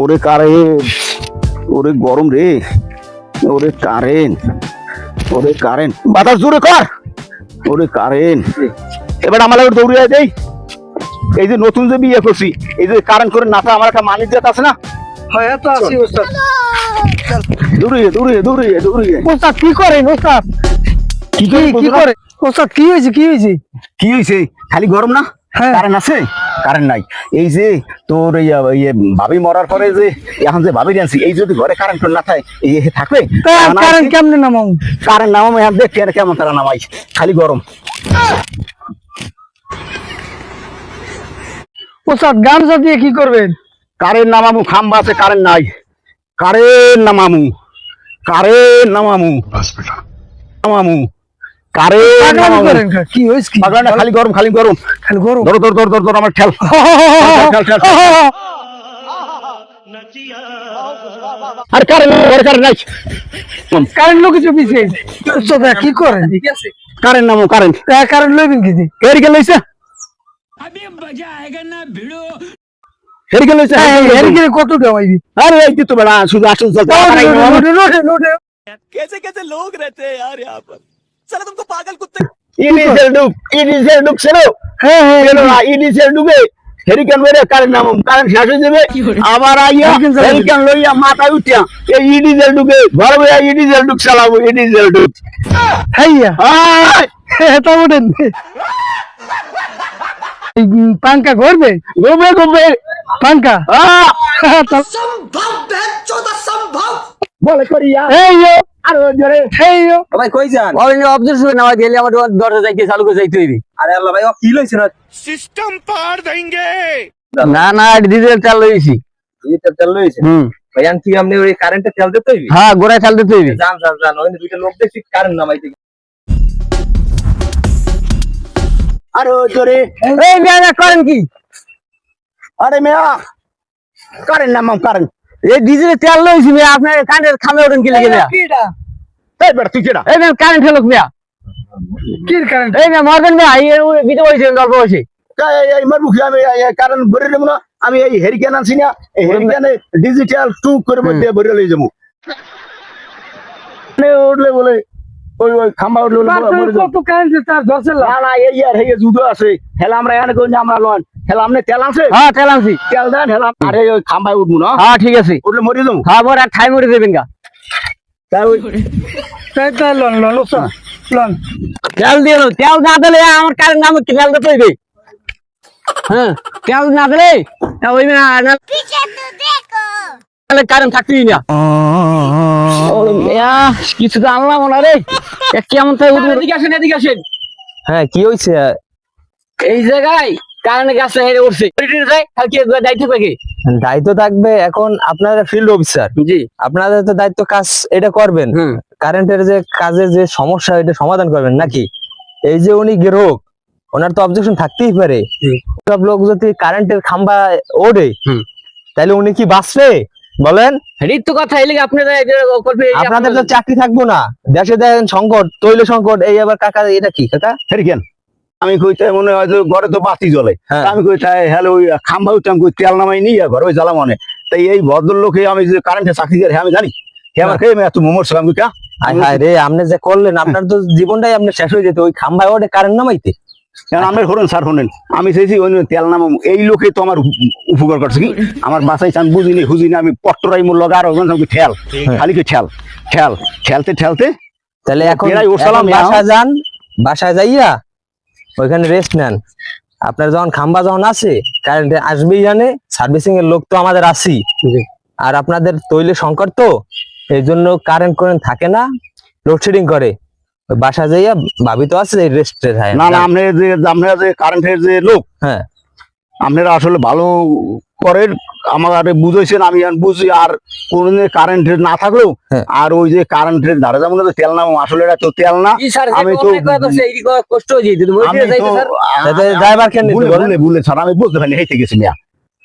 ওরে কারেন্ট, ওরে গরম রে, ওরে কারেন্ট, ওরে কারেন্ট, বাতাস জোরে কর, ওরে কারেন্ট। এবার আমার দৌড়িয়ে দেই। এই যে নতুন যে বিয়ে করছি, এই যে কারেন্ট করে নাতা আমার একটা মানিক জাত আছে না, হ্যাঁ তো আছি ওস্তাদ। দৌড়িয়ে দৌড়িয়ে দৌড়িয়ে দৌড়িয়ে ওস্তাদ কি করেন ওস্তাদ? কি কি করে ওস্তাদ? কি হয়েছে কি হয়েছে? কি হয়েছে? খালি গরম না? হ্যাঁ। কারেন্ট আছে? কারেন্ট নাই। এই যে তোর ভাবি মরার পরে যে এখন যে ভাবি আনছি, এই যদি ঘরে কারেন্ট না থাকে এই থাকবে? কারেন্ট কেমনে নামাও? কারেন্ট নামাম এখন দেখ কেমন তারা নামাই, খালি গরম। ওস্তাদ গামছা দিয়ে কি করবেন? কারেন্ট নামামু, খাম্বা আছে কারেন্ট নাই, কারেন্ট নামামু, কারেন্ট নামামু, নামামু, কারেন্ট নামামু। করেন কি হয়েছে? কি পাগলা না, খালি গরম, খালি গরম, খালি গরম। ধর ধর ধর ধর ধর আমার ঠেল, ঠেল ঠেল ঠেল। আর কারেন্ট কারেন্ট নাই, কারেন্ট লোক কিছু পিছিয়ে ওস্তাদ কি করেন? কারেন্ট নামো, কারেন্ট কারেন্ট লইবেন কি? হেরি গেল লইছে, হেরি গেল লইছে, হেরি গেলে কত দেওয়াইবি? আরে এই তো বেড়া শুধু আসুন চলতে। লোটে कैसे कैसे लोग रहते हैं यार यहाँ पर। साला तुमको पागल कुत्ते। ইডিসেল ডুব, ইডিসেল ডুব ছিল, হ্যাঁ হ্যাঁ কেন ইডিসেল ডুবে হেরিকেন মেরে কারেন্ট নামো, কারেন্ট শেষ হয়ে যাবে, আবার আইয়া হেরিকেন লইয়া মাথায় উঠিয়া এই ইডিসেল ডুবে ঘর বইয়া ইডিসেল ডুব চালাবো, ইডিসেল ডুব। হাইয়া তা ওঠেন। পাঙ্কা ঘুরবে ঘুমে ঘুমে পাঙ্কা বলে করিয়া আর জোরে ভাই কই যান? অবজেকশন নেওয়া গেলে আমার দরজা যাইতে চালু করে যাইতে হইবে। আরে আল্লাহ ভাই ও কি লইছে না? सिस्टम पार देंगे। না না ডিজেল চাল লইছি। এই তো তেল লইছে। ভাই আন কি আপনি ওই কারেন্টে তেল দিতে হইবে? হ্যাঁ গোড়ায় চাল দিতে হইবে। জান জান জান, ওই দুইটা লোক দেখছি কারেন্ট নামাইতে। আর জোরে এই মেয়া করেন কি? আরে মেয়া কারেন্ট নামাম, কারেন্ট। এই ডিজেল তেল লইছি মেয়া, আপনার কারেন্টের খামে ওঠেন কি লাগে মেয়া? এই বেটা তুই কেডা? এই মেয়া কারেন্ট হলো মেয়া। কি কারেন্ট? এই মেয়া মরবেন মেয়া, এই ভিতরে বসে গল্প বসে। এই মার মুখে আমি কারেন্ট ভরে দেবো না, আমি এই হেরিকেন আনছি না, এই হেরিকেনে ডিজিটাল টুক করে মধ্যে ভরে লই যাবো। উঠলে বলে ওই ওই খাম্বা উঠলে বলে কত কারেন্ট তার দশে না না এই আর হেগে জুতো আছে, হেলা আমরা এখানে কই আমরা লন, হেলা আমনে তেল আছে? হ্যাঁ তেল আনছি। তেল দেন, হেলা আরে ওই খাম্বায় উঠবো না, হ্যাঁ ঠিক আছে। উঠলে মরে যাবো। হ্যাঁ মোর আর ঠাই মরে দেবেন গা। তাই ওই লন লন লন তেল দিয়ে লো, তেল না দিলে আমার কারেন্ট নামে কি তেল দিতে হইবে? হ্যাঁ তেল না দিলে ওই না কারেন্ট থাকতেই না। কিছু তো আনলাম না রে, কেমন তাই উঠবে। এদিকে আসেন, এদিকে আসেন। হ্যাঁ কি হইছে? এই জায়গায় কারেন্ট গাছটা হেরে উঠছে, দায়িত্ব থাকে। দায়িত্ব থাকবে, এখন আপনারা ফিল্ড অফিসার, জি আপনাদের তো দায়িত্ব কাজ এটা করবেন, কারেন্টের যে কাজের যে সমস্যা এটা সমাধান করবেন নাকি? এই যে উনি গ্রাহক, ওনার তো অবজেকশন থাকতেই পারে। সব লোক যদি কারেন্টের খাম্বা ওড়ে তাহলে উনি কি বাঁচবে বলেন? হেডির তো কথা এলে আপনারা আপনাদের তো চাকরি থাকবো না, দেশে দেখেন সংকট, তৈল সংকট। এই আবার কাকা এটা কি কাকা? হেরিকেন আমি কইতে মনে হয় যে ঘরে তো বাতি জ্বলে, আমি কই তাই হ্যালো ওই খাম্বা উঠতাম, কই তেল নামাই নিয়ে ঘরে ওই জ্বালা মনে। তাই এই ভদ্রলোকে আমি যে কারেন্টে চাকরি করে আমি জানি, হে আমার খেয়ে এত মোমোর ছিলাম কা রে আপনি যে করলেন, আপনার তো জীবনটাই আপনি শেষ হয়ে যেত ওই খাম্বায় ওঠে কারেন্ট নামাইতে। আমার হরেন স্যার হনেন, আমি চাইছি ওই তেল নামাম, এই লোকে তো আমার উপকার করছে কি আমার বাঁচাইছে, আমি বুঝিনি হুজিনি, আমি পট্টরাই মোর লগা আর ঠেল খালি কি ঠেল ঠেল ঠেলতে ঠেলতে। তাহলে এখন বাসায় যান, বাসায় যাইয়া ওইখানে রেস্ট নেন। আপনার যখন খাম্বা যখন আছে কারেন্ট আসবেই, জানে সার্ভিসিং এর লোক তো আমাদের আসি, আর আপনাদের তৈলে সংকট তো এই জন্য কারেন্ট কারেন্ট থাকে না, লোডশেডিং করে। বাসা যাইয়া ভাবি তো আছে রেস্টে থাকে না না আপনারা যে কারেন্টের যে লোক, হ্যাঁ আপনারা আসলে ভালো করেন, আমার বুঝাইছেন আমি বুঝি। আর কোনদিন কারেন্ট না থাকলেও আর ওই যে কারেন্টের ধারে যেমন তেল নাম, আসলে এটা তো তেল না। আমি তো কষ্ট হয়ে যেত ড্রাইভার কেন বলে স্যার আমি বুঝতে পারিনি, হেঁটে গেছি মিয়া।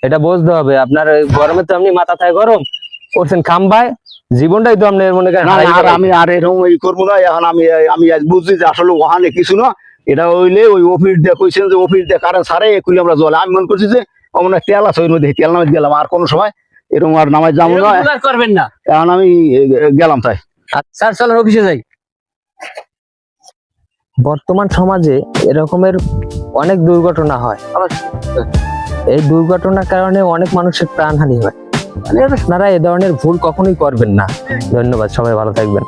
এটা বুঝতে হবে আপনার। গরমে তো আপনি মাথা থাকে গরম করছেন খাম্বায়, জীবনটাই তো আপনার মনে করেন। আমি আর এরকম এই করবো না। এখন আমি আজ বুঝছি যে আসলে ওখানে কিছু না, এটা হইলে ওই অফিস দিয়ে কইছেন যে অফিস দিয়ে কারেন্ট সারে একুলি আমরা জলে। আমি মনে করছি যে তেল আছে ওই মধ্যে, তেল নামে গেলাম। আর কোনো সময় এরকম আর নামাজ যাবো না, এরকম ভুল আর করবেন না। এখন আমি গেলাম তাই। স্যার চলেন অফিসে যাই। বর্তমান সমাজে এরকমের অনেক দুর্ঘটনা হয়, এই দুর্ঘটনার কারণে অনেক মানুষের প্রাণহানি হয়। আপনারা এ ধরনের ভুল কখনোই করবেন না। ধন্যবাদ, সবাই ভালো থাকবেন।